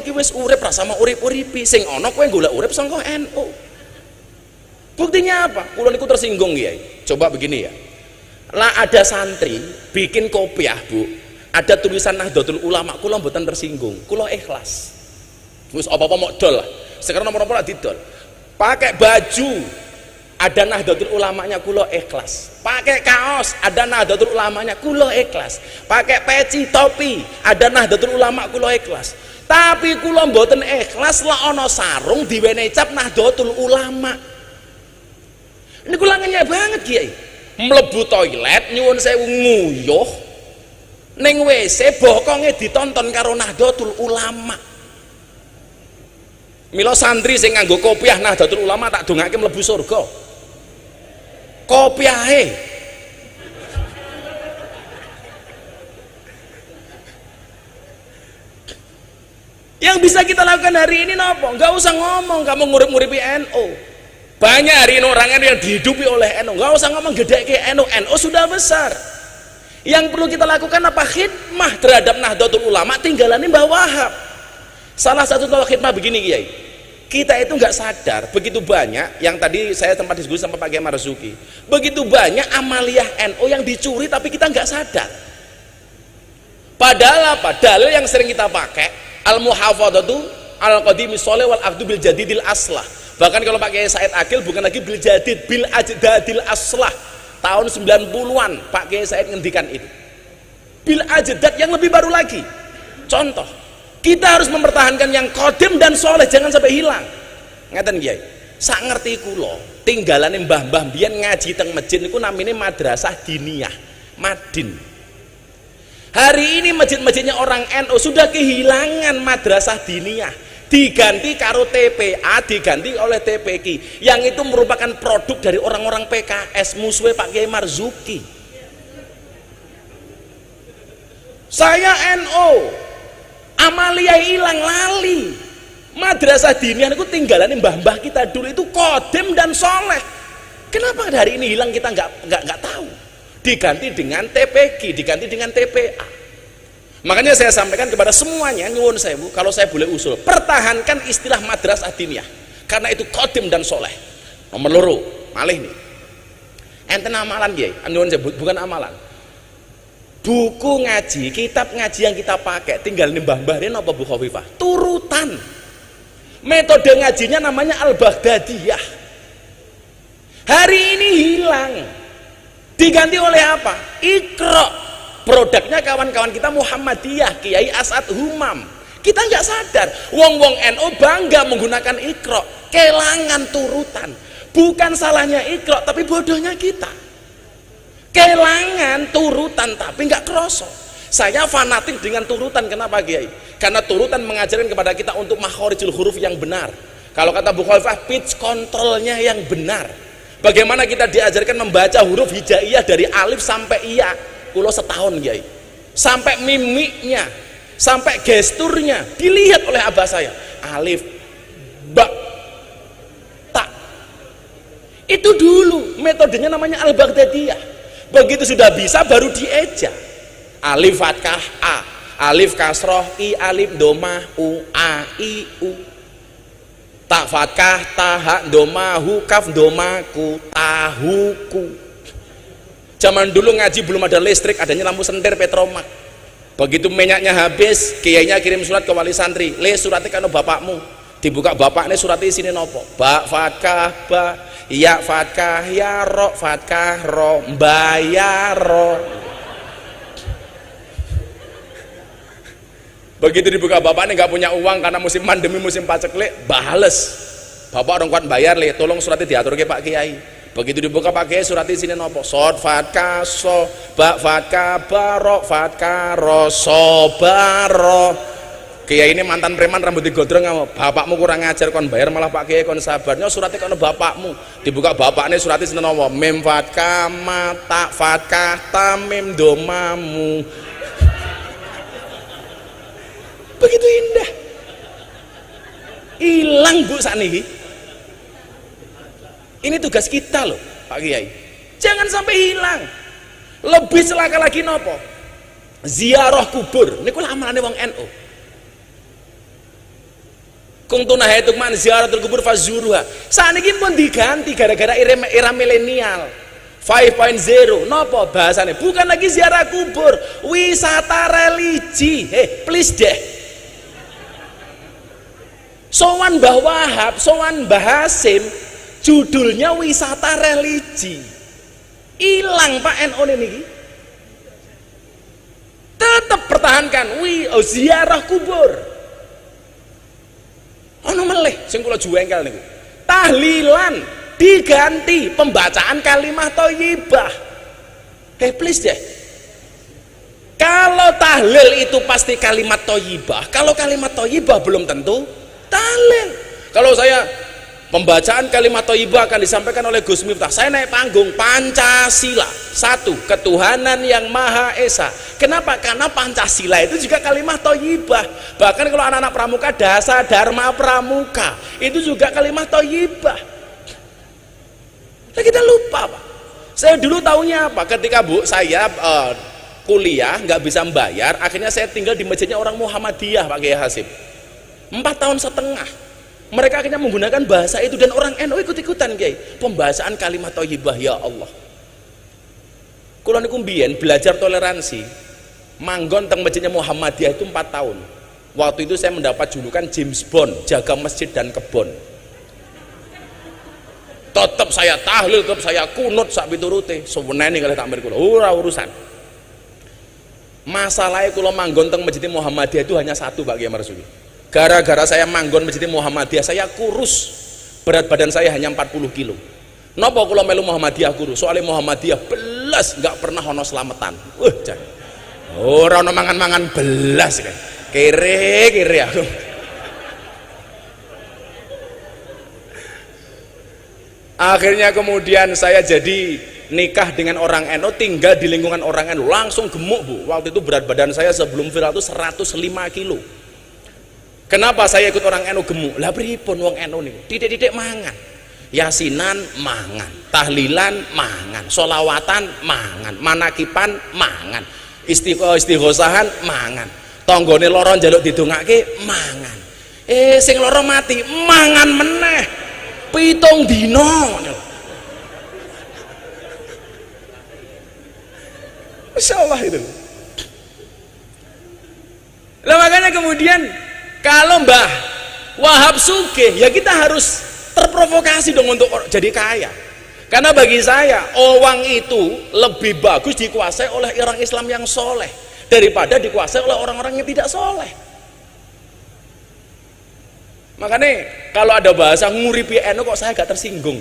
ki wis urip ra sama urip-uripi, sing ana kowe golek urip saka NU. Buktinya apa? Kula niku tersinggung Kiai. Coba begini ya. Lah ada santri bikin kopiah, Bu. Ada tulisan Nahdlatul Ulama, kula mboten tersinggung. Kula ikhlas. Wis apa-apa mok dol lah. Sekarang nomor-nomor didol. Pakai baju ada Nahdlatul Ulamanya, kula ikhlas. Pakai kaos ada Nahdlatul Ulamanya, kula ikhlas. Pakai peci topi ada Nahdlatul Ulama, kula ikhlas. Tapi kula mboten ikhlas lah ana sarung diwenehi cap Nahdlatul Ulama. Ini kula ngenyek banget Kiai. Mlebu toilet nyuwun sewu nguyuh ning WC bokonge ditonton karo Nahdlatul Ulama. Mila santri sing nganggo kopiah Nahdlatul Ulama tak dongake mlebu surga. Kopiahe yang bisa kita lakukan hari ini nopo? Nggak usah ngomong kamu ngurip-nguripi NU. Banyak hari ini orang yang dihidupi oleh NU. Nggak usah ngomong gede ke NU. NU sudah besar. Yang perlu kita lakukan apa? Khidmah terhadap Nahdlatul Ulama tinggalannya Mbah Wahab. Salah satu contoh khidmah begini Kiai. Kita itu nggak sadar begitu banyak yang tadi saya tempat diskusi sama Pak Kiai Marzuki. Begitu banyak amaliyah NU yang dicuri tapi kita nggak sadar. Padahal apa? Dalil yang sering kita pakai al-muhafadzatu al-qadimi sholih wal aqdu bil jadidil aslah. Bahkan kalau Pak Kiai Said Akil bukan lagi bil jadid, bil ajdadil aslah. Tahun 90-an Pak Kiai Said ngendikan itu. Bil ajdad yang lebih baru lagi. Contoh, kita harus mempertahankan yang qadim dan soleh, jangan sampai hilang. Ngeten Kiai, sak ngerti kula, tinggalane mbah-mbah biyen ngaji teng masjid niku namine madrasah diniyah, Madin. Hari ini masjid-masjidnya orang NU sudah kehilangan madrasah diniyah, diganti karo TPA, diganti oleh TPQ yang itu merupakan produk dari orang-orang PKS musuhnya Pak Kiai Marzuki. Saya NU, amaliyah hilang lali. Madrasah diniyah itu tinggalan mbah-mbah kita dulu itu qadim dan soleh. Kenapa hari ini hilang kita nggak tahu? Diganti dengan TPQ, diganti dengan TPA. Makanya saya sampaikan kepada semuanya, nyuwun sewu, kalau saya boleh usul, pertahankan istilah madrasah diniyah karena itu qadim dan soleh. Nomor loro, malih nih. Enten amalan Kiai, nyuwun sewu, bukan amalan. Buku ngaji, kitab ngaji yang kita pakai tinggal mbah-mbah ini apa Bu Khofifah? Turutan. Metode ngajinya namanya Al-Baghdadiyah. Hari ini hilang. Diganti oleh apa? Iqra. Produknya kawan-kawan kita Muhammadiyah, Kiai As'ad Humam. Kita nggak sadar. Wong-wong NU bangga menggunakan Iqra. Kelangan turutan. Bukan salahnya Iqra, tapi bodohnya kita. Kelangan turutan tapi nggak kroso. Saya fanatik dengan turutan. Kenapa Kiai? Karena turutan mengajarkan kepada kita untuk makhorijul huruf yang benar. Kalau kata Bu Khalifah, pitch kontrolnya yang benar. Bagaimana kita diajarkan membaca huruf hijaiyah dari alif sampai iya. Kulo setahun Kiai. Sampai mimiknya, sampai gesturnya dilihat oleh abah saya. Alif, ba, ta. Itu dulu metodenya namanya Al-Baghdadiyah. Begitu sudah bisa baru dieja. Alif fathah a, alif kasroh i, alif domah u, a i u. Ta fathah taha domahu kaf domaku tahuku. Zaman dulu ngaji belum ada listrik, adanya lampu senter petromak. Begitu minyaknya habis, kiainya kirim surat ke wali santri, le suratnya kanu bapakmu. Dibuka bapaknya suratnya isinya nopo? Ba fathah ba, ya fathah ya, ro fathah ro, bayaro. Begitu dibuka bapaknya nggak punya uang karena musim pandemi, musim paceklik, bales. Bapak orang kuat bayar le, tolong suratnya diatur ke Pak Kiai. Begitu dibuka Pak Kiai suratnya sini nopo? Sod fathah so, ba fathah ba, ro fathah ro, so baro. Kiai ini mantan preman rambut digondrong kamu. Bapakmu kurang ngajar kon bayar malah Pak Kiai kon sabarnya suratnya kon bapakmu. Dibuka bapaknya suratnya sini nopo? Mim fathah ma, ta fathah ta, mim domamu. Begitu indah. Hilang Bu saniki. Ini tugas kita loh Pak Kiai, jangan sampai hilang. Lebih celaka lagi nopo, ziarah kubur niku amalane wong NU. Kuntu nahaituk man ziaratul kubur fazuruha. Saniki pun diganti gara-gara era milenial 5.0. Nopo bahasane? Bukan lagi ziarah kubur, wisata religi. Please deh. Sowan Mbah Wahab, sowan Mbah Hasim, judulnya wisata religi. Hilang Pak NU ini. Tetap pertahankan ziarah kubur. Ono meleh sing kula juwengkel niku. Tahlilan diganti pembacaan kalimah thayyibah. Please deh. Kalau tahlil itu pasti kalimat thayyibah, kalau kalimat thayyibah belum tentu tahlil. Kalau saya pembacaan kalimat thayyibah akan disampaikan oleh Gus Miftah, saya naik panggung Pancasila, satu ketuhanan yang Maha Esa. Kenapa? Karena Pancasila itu juga kalimat thayyibah. Bahkan kalau anak-anak pramuka, Dasa Dharma Pramuka itu juga kalimat thayyibah. Nah, kita lupa Pak. Saya dulu taunya apa? Ketika saya kuliah nggak bisa membayar, akhirnya saya tinggal di masjidnya orang Muhammadiyah Pak Kiai Hasim 4 tahun setengah. Mereka akhirnya menggunakan bahasa itu dan orang NU ikut-ikutan Kiai. Pembahasan kalimat thayyibah, ya Allah. Kula niku mbiyen belajar toleransi, manggon teng masjidnya Muhammadiyah itu 4 tahun. Waktu itu saya mendapat julukan James Bond, jaga masjid dan kebon. Tetap saya tahlil, tetap saya kunut sak piturute. Sewenene kalih takmir kula, ora urusan. Masalahnya kula manggon teng masjid Muhammadiyah itu hanya satu Pak Kiai Marsudi. Gara-gara saya manggon masjid Muhammadiyah, saya kurus. Berat badan saya hanya 40 kilo. Napa kula melu Muhammadiyah kurus? Soalnya Muhammadiyah belas nggak pernah ono selamatan. Jan. Ora ono mangan-mangan belas kan. Kere aku. Akhirnya kemudian saya jadi nikah dengan orang NU, tinggal di lingkungan orang NU, langsung gemuk Bu. Waktu itu berat badan saya sebelum viral itu 105 kilo. Kenapa saya ikut orang NU gemuk? Lah pripun wong NU niku? Titik-titik mangan. Yasinan mangan, tahlilan mangan, sholawatan mangan, manakipan mangan, istighosahan mangan. Tanggane lara njaluk didongake mangan. Sing lara mati mangan meneh. 7 dina. Masyaallah itu. Lah makanya kemudian kalau Mbah Wahab sugih, ya kita harus terprovokasi dong untuk jadi kaya. Karena bagi saya uang itu lebih bagus dikuasai oleh orang Islam yang soleh daripada dikuasai oleh orang-orang yang tidak soleh. Makanya kalau ada bahasa nguripi NU kok saya gak tersinggung.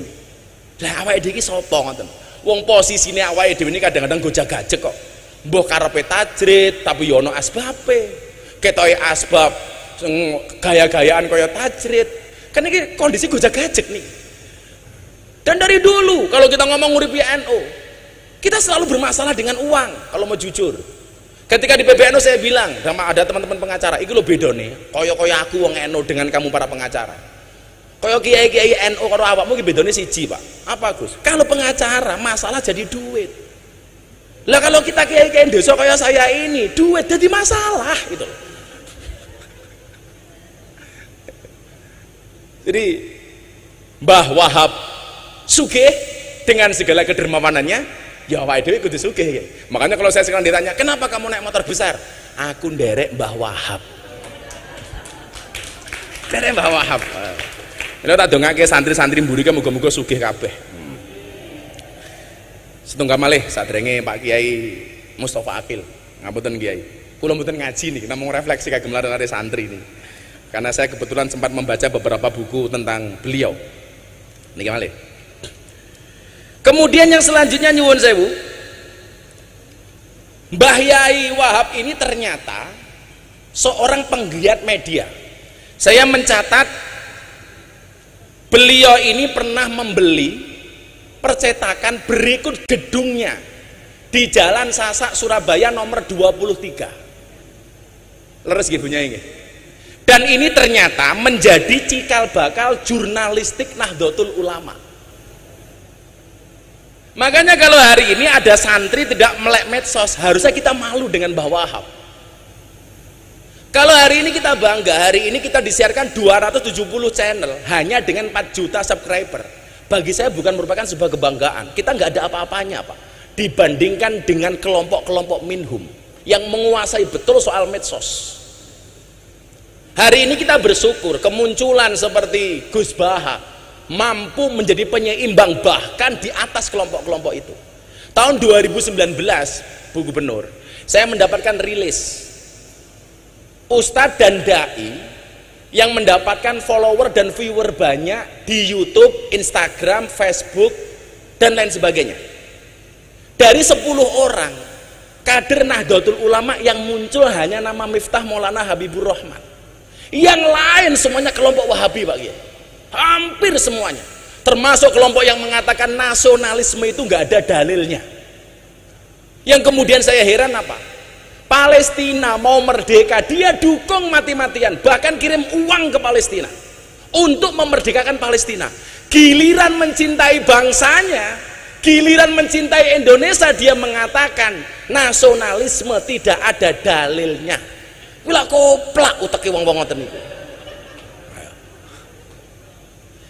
Lah awake dhewe iki sapa ngoten? Wong posisine awake dhewe ini kadang-kadang gojag-gajeg kok. Mbah karepe tajrid tapi ya ono asbabe. Ketoke asbab gaya-gayaan kaya tajrid. Kan ini kondisi gojag-gajeg nih. Dan dari dulu kalau kita ngomong nguripi NU, kita selalu bermasalah dengan uang kalau mau jujur. Ketika di PBNU saya bilang sama ada teman-teman pengacara, iki lho bedone kaya aku wong NU dengan kamu para pengacara. Kaya kiai-kiai NU karo awakmu iki bedone siji, Pak. Apa, Gus? Kalau pengacara masalah jadi duit. Lah kalau kita kiai-kiai desa kaya saya ini, duit jadi masalah gitu. Jadi Mbah Wahab sugih dengan segala kedermawanannya, ya awake dhewe kudu sugih ya. Makanya kalau saya sekarang ditanya, "Kenapa kamu naik motor besar?" Aku nderek Mbah Wahab. Nderek Mbah Wahab. Lha tak dongake santri-santri mburi ki muga-muga sugih kabeh. Setunggal malih sadrenge Pak Kiai Mustafa Akil. Ngapunten Kiai. Kula mboten ngaji nih, namung refleksi kagem lare-lare santri nih. Karena saya kebetulan sempat membaca beberapa buku tentang beliau. Niki malih. Kemudian yang selanjutnya nyuwun sewu, Mbah Yai Wahab ini ternyata seorang penggiat media. Saya mencatat beliau ini pernah membeli percetakan berikut gedungnya di Jalan Sasak Surabaya nomor 23. Leres nggih punya ini. Dan ini ternyata menjadi cikal bakal jurnalistik Nahdlatul Ulama. Makanya kalau hari ini ada santri tidak melek medsos, harusnya kita malu dengan Mbah Wahab. Kalau hari ini kita bangga, hari ini kita disiarkan 270 channel hanya dengan 4 juta subscriber. Bagi saya bukan merupakan sebuah kebanggaan. Kita nggak ada apa-apanya, Pak, dibandingkan dengan kelompok-kelompok minhum yang menguasai betul soal medsos. Hari ini kita bersyukur kemunculan seperti Gus Baha mampu menjadi penyeimbang bahkan di atas kelompok-kelompok itu. Tahun 2019, Bu Gubernur, saya mendapatkan rilis Ustadz dan Dai yang mendapatkan follower dan viewer banyak di YouTube, Instagram, Facebook, dan lain sebagainya. Dari 10 orang kader Nahdlatul Ulama yang muncul hanya nama Miftah Maulana Habibur Rahman. Yang lain semuanya kelompok Wahabi, Pak Kiai. Hampir semuanya. Termasuk kelompok yang mengatakan nasionalisme itu nggak ada dalilnya. Yang kemudian saya heran apa? Palestina mau merdeka, dia dukung mati-matian, bahkan kirim uang ke Palestina untuk memerdekakan Palestina. Giliran mencintai bangsanya, giliran mencintai Indonesia, dia mengatakan nasionalisme tidak ada dalilnya. Wila koplak uteki wong-wong ngoten niku.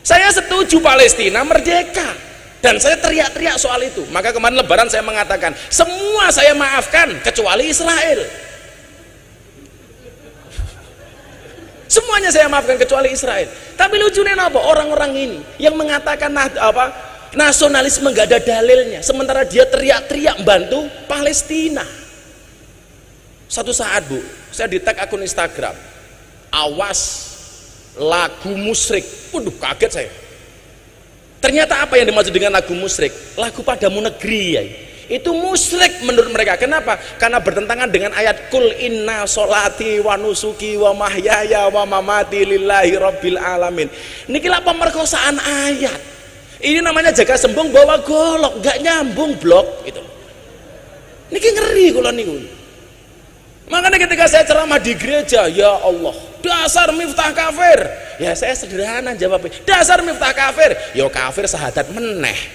Saya setuju Palestina merdeka, dan saya teriak-teriak soal itu. Maka kemarin Lebaran saya mengatakan semua saya maafkan kecuali Israel. Semuanya saya maafkan kecuali Israel. Tapi lucunya apa? Orang-orang ini yang mengatakan nasionalisme nggak ada dalilnya, sementara dia teriak-teriak bantu Palestina. Satu saat, Bu, saya di tag akun Instagram, awas lagu musyrik. Waduh, kaget saya. Ternyata apa yang dimaksud dengan lagu musyrik? Lagu Padamu Negeri, ya. Itu musyrik menurut mereka. Kenapa? Karena bertentangan dengan ayat Kul inna sholati wa nusuki wa mahyaya wa mamati lillahi rabbil alamin. Ini kira pemerkosaan ayat. Ini namanya jaga sembung bawa golok, nggak nyambung blok gitu. Ini ngeri kalau niku. Makanya ketika saya ceramah di gereja, ya Allah, dasar Miftah kafir. Ya saya sederhana jawabnya, dasar Miftah kafir. Ya kafir sahadat meneh.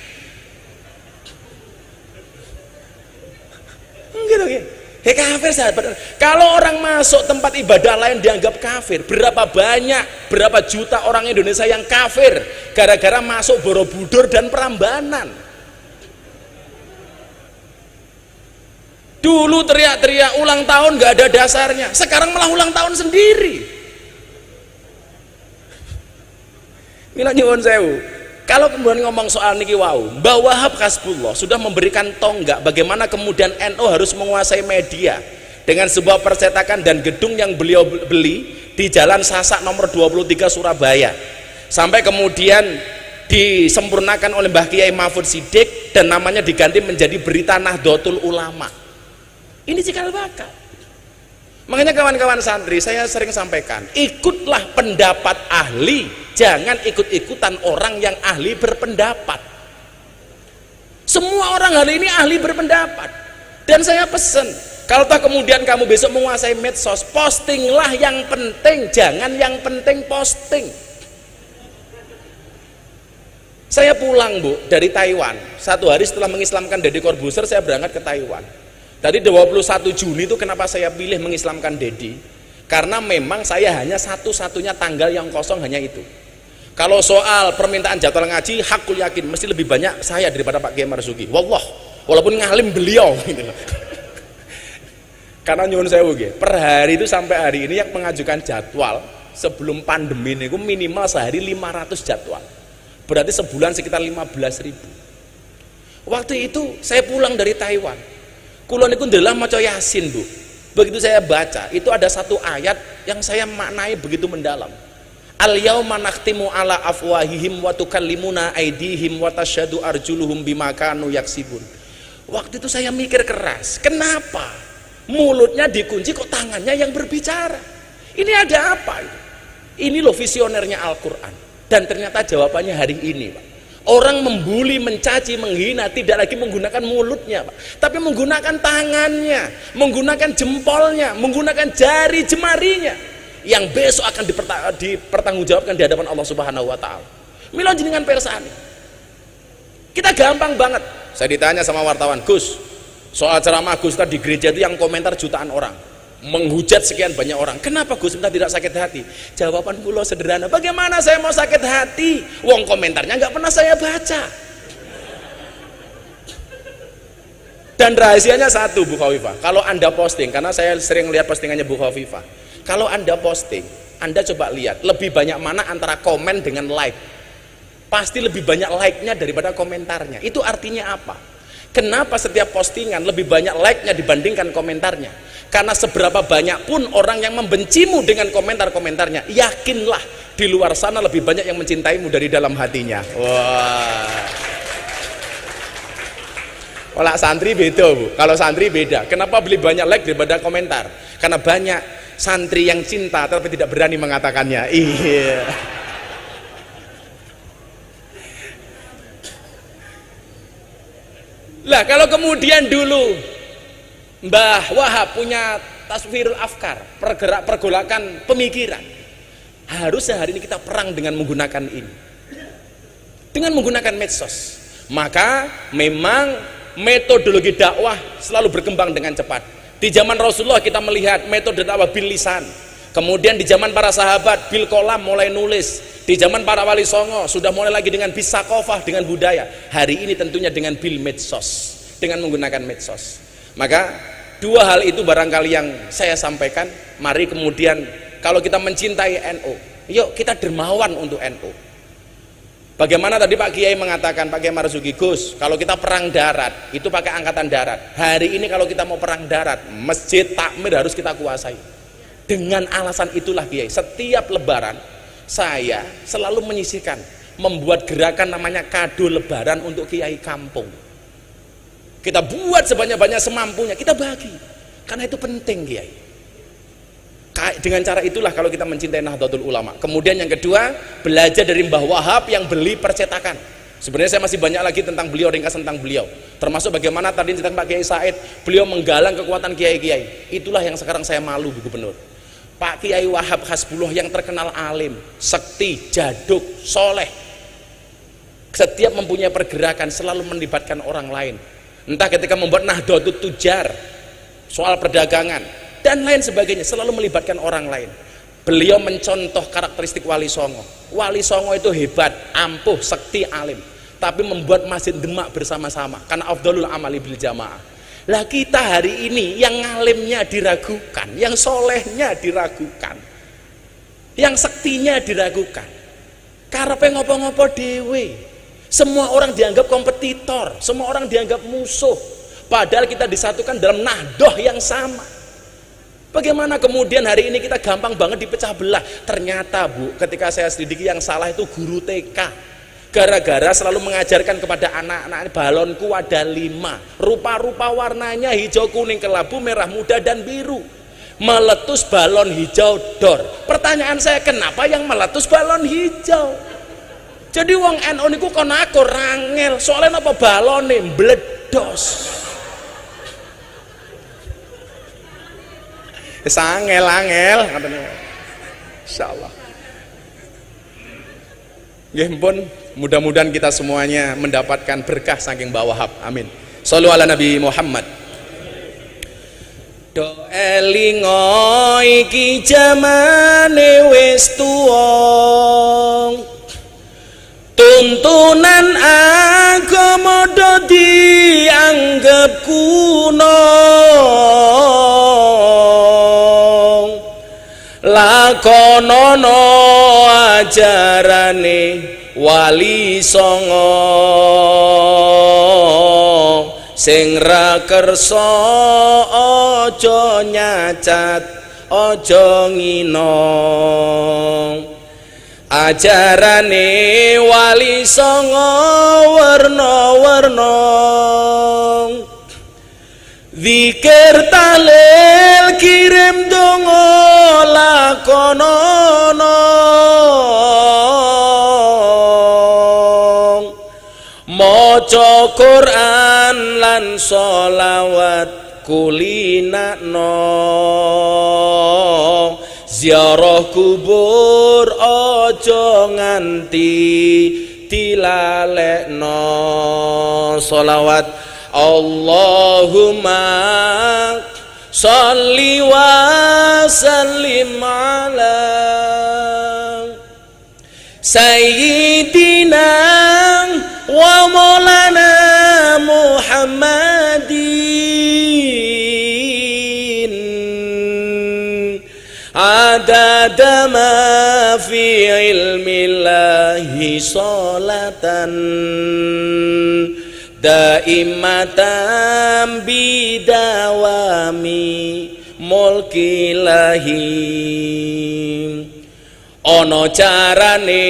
Gitu gitu. He kafir sahadat. Kalau orang masuk tempat ibadah lain dianggap kafir, berapa banyak, berapa juta orang Indonesia yang kafir gara-gara masuk Borobudur dan Prambanan. Dulu teriak-teriak ulang tahun gak ada dasarnya, sekarang malah ulang tahun sendiri. Mila nyuwun sewu, kalau kemudian ngomong soal niki wau, Mbah Wahab Hasbullah sudah memberikan tonggak bagaimana kemudian NU harus menguasai media dengan sebuah percetakan dan gedung yang beliau beli di Jalan Sasak nomor 23 Surabaya, sampai kemudian disempurnakan oleh Mbah Kiai Mahfud Siddiq dan namanya diganti menjadi Berita Nahdlatul Ulama. Ini cikal bakal. Makanya kawan-kawan santri, saya sering sampaikan, ikutlah pendapat ahli, jangan ikut-ikutan orang yang ahli berpendapat. Semua orang hari ini ahli berpendapat. Dan saya pesen, kalau tak kemudian kamu besok menguasai medsos, postinglah yang penting, jangan yang penting posting. Saya pulang, Bu, dari Taiwan. 1 hari setelah mengislamkan Deddy Corbuzier, saya berangkat ke Taiwan. Tadi 21 Juni itu kenapa saya pilih mengislamkan Deddy? Karena memang saya hanya satu-satunya tanggal yang kosong, hanya itu. Kalau soal permintaan jadwal ngaji, hakul yakin mesti lebih banyak saya daripada Pak Kiai Marzuki. Wallah, walaupun ngalim beliau gitu. Karena nyuwun sewu nggih, per hari itu sampai hari ini yang mengajukan jadwal sebelum pandemi ini minimal sehari 500 jadwal. Berarti sebulan sekitar 15.000. Waktu itu saya pulang dari Taiwan. Kulon itu adalah maca Yasin, Bu. Begitu saya baca, itu ada satu ayat yang saya maknai begitu mendalam. Al yauma nakhtimu ala afwahihim wa tukallimuna aydihim wa tasyhadu arjuluhum bima kanu yaksibun. Waktu itu saya mikir keras, kenapa mulutnya dikunci kok tangannya yang berbicara? Ini ada apa itu? Ini loh visionernya Al-Qur'an. Dan ternyata jawabannya hari ini, Pak. Orang membuli, mencaci, menghina tidak lagi menggunakan mulutnya, Pak, tapi menggunakan tangannya, menggunakan jempolnya, menggunakan jari jemarinya yang besok akan dipertanggungjawabkan di hadapan Allah Subhanahu wa taala. Mila jenengan persani. Kita gampang banget Saya ditanya sama wartawan, Gus, soal ceramah Gus tadi di gereja itu yang komentar jutaan orang, menghujat sekian banyak orang. Kenapa Gus Miftah tidak sakit hati? Jawaban kula sederhana, bagaimana saya mau sakit hati? Wong komentarnya nggak pernah saya baca. Dan rahasianya satu, Bu Khawifah, kalau Anda posting, karena saya sering lihat postingannya Bu Khawifah, kalau Anda posting, Anda coba lihat lebih banyak mana antara komen dengan like. Pasti lebih banyak like-nya daripada komentarnya. Itu artinya apa? Kenapa setiap postingan lebih banyak like-nya dibandingkan komentarnya? Karena seberapa banyak pun orang yang membencimu dengan komentar-komentarnya, yakinlah di luar sana lebih banyak yang mencintaimu dari dalam hatinya. Wah. Kalau santri beda, Bu. Kalau santri beda. Kenapa lebih banyak like daripada komentar? Karena banyak santri yang cinta tapi tidak berani mengatakannya. Iya. Lah kalau kemudian dulu Mbah Wahab punya taswirul afkar, pergolakan pemikiran, harus sehari ini kita perang dengan menggunakan ini, dengan menggunakan medsos. Maka memang metodologi dakwah selalu berkembang dengan cepat. Di zaman Rasulullah kita melihat metode dakwah bil lisan, kemudian di zaman para sahabat bil kolam mulai nulis, di zaman para wali songo sudah mulai lagi dengan bisakofah, dengan budaya. Hari ini tentunya dengan bil medsos, dengan menggunakan medsos. Maka dua hal itu barangkali yang saya sampaikan. Mari kemudian kalau kita mencintai NU, yuk kita dermawan untuk NU. Bagaimana tadi Pak Kiai mengatakan, Pak Kiai Marzuki, Gus, kalau kita perang darat itu pakai angkatan darat. Hari ini kalau kita mau perang darat, masjid takmir harus kita kuasai. Dengan alasan itulah Kiai, setiap lebaran saya selalu menyisihkan, membuat gerakan namanya kado lebaran untuk kiai kampung. Kita buat sebanyak-banyak semampunya, kita bagi, karena itu penting Kiai. Dengan cara itulah kalau kita mencintai Nahdlatul Ulama. Kemudian yang kedua, belajar dari Mbah Wahab yang beli percetakan. Sebenarnya saya masih banyak lagi tentang beliau, ringkasan tentang beliau, termasuk bagaimana tadi tentang Pak Kiai Said, beliau menggalang kekuatan kiai-kiai. Itulah yang sekarang saya malu, Bu Gubernur. Pak Kiai Wahab Hasbullah yang terkenal alim, sekti, jaduk, soleh, setiap mempunyai pergerakan selalu melibatkan orang lain, entah ketika membuat Nahdlatul Tujar, soal perdagangan dan lain sebagainya, selalu melibatkan orang lain. Beliau mencontoh karakteristik Wali Songo. Wali Songo itu hebat, ampuh, sekti, alim, tapi membuat masjid Demak bersama-sama, karena afdhalul amali bil jamaah. Lah kita hari ini yang ngalimnya diragukan, yang solehnya diragukan, yang sektinya diragukan, karepe ngopo-ngopo dewe. Semua orang dianggap kompetitor, semua orang dianggap musuh, padahal kita disatukan dalam nahdoh yang sama. Bagaimana kemudian hari ini kita gampang banget dipecah belah? Ternyata Bu, ketika saya selidiki yang salah itu guru TK. Gara-gara selalu mengajarkan kepada anak-anak, balonku ada 5, rupa-rupa warnanya hijau, kuning, kelabu, merah muda, dan biru. Meletus balon hijau dor. Pertanyaan saya, kenapa yang meletus balon hijau? Jadi wong NU niku kon aku rangel, soalnya apa balone mbledos. Angel katanya. Insyaallah. Nggih pun, mudah-mudahan kita semuanya mendapatkan berkah saking Mbah Wahab. Amin. Shallu ala Nabi Muhammad. Do elingo iki jamane wis tuwa, tuntunan agama do dianggep kuno, lakonono ajarane Wali Songo, sing ra kersa aja nyacat, aja ngina. Ajarane Wali Songo warna-warna, zikir talil kirim donga lakonono, maca Quran lan sholawat kulinakno, ziarah kubur aja nganti dilalekno sholawat Allahumma sholli wa sallim ala sayyidina wa maulana Muhammadin adada ma fi ilmillahi sholatan daimatan bidawami mulkilahi. Ono carane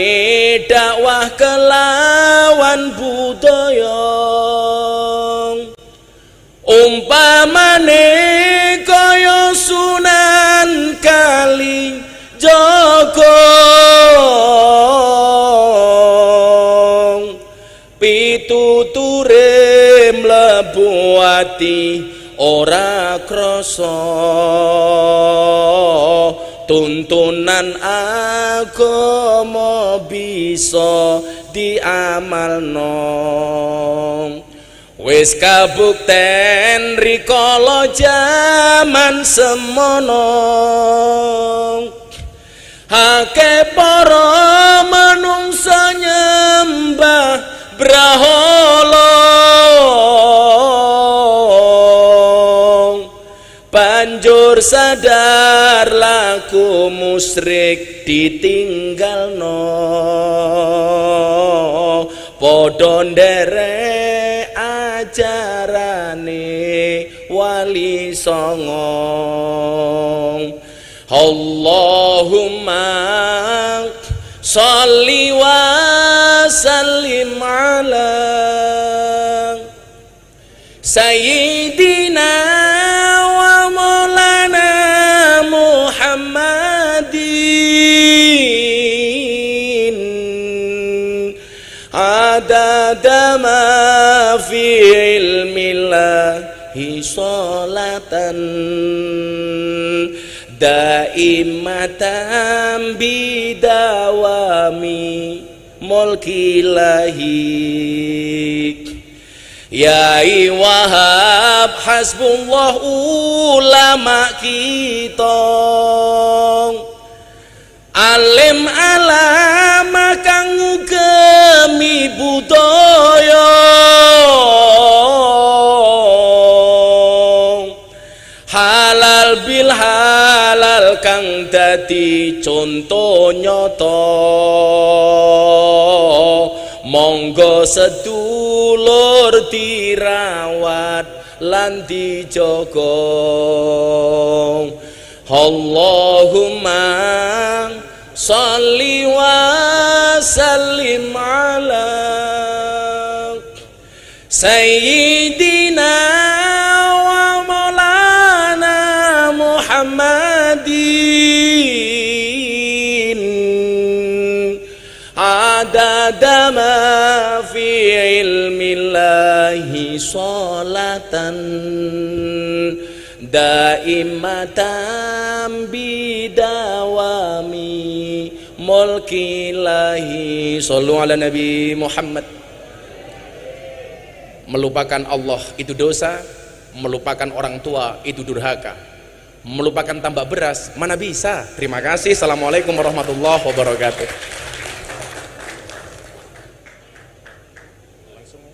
dakwah kelawan budaya umpamane kaya Sunan Kalijaga pituture mlebu ati ora krasa tuntunan agama bisa diamalno wis kabukten rikala jaman semono akeh para manungsa nyembah brahala banjur sadar laku musyrik ditinggalno padha nderek ajarane wali songo. Allahumma sholli wa sallim ala sayyidina wa maulana Muhammadin adada ma fi ilmillahi sholatan daimatan bidawami mulkilahi. Yai Wahab hasbullah ulama kita alim alama kang ngugemi budaya halal bil halal kang dadi conto nyata monggo sedulur dirawat lan dijaga. Allahumma sholli wa sallim ala sayyidina wa maulana Muhammadin adada ma fi ilmillahi sholatan daimatan bidawami mulkilahi. Shallu ala Nabi Muhammad. Melupakan Allah itu dosa, melupakan orang tua itu durhaka, melupakan tambak beras mana bisa. Terima kasih. Assalamualaikum warahmatullahi wabarakatuh. Langsung.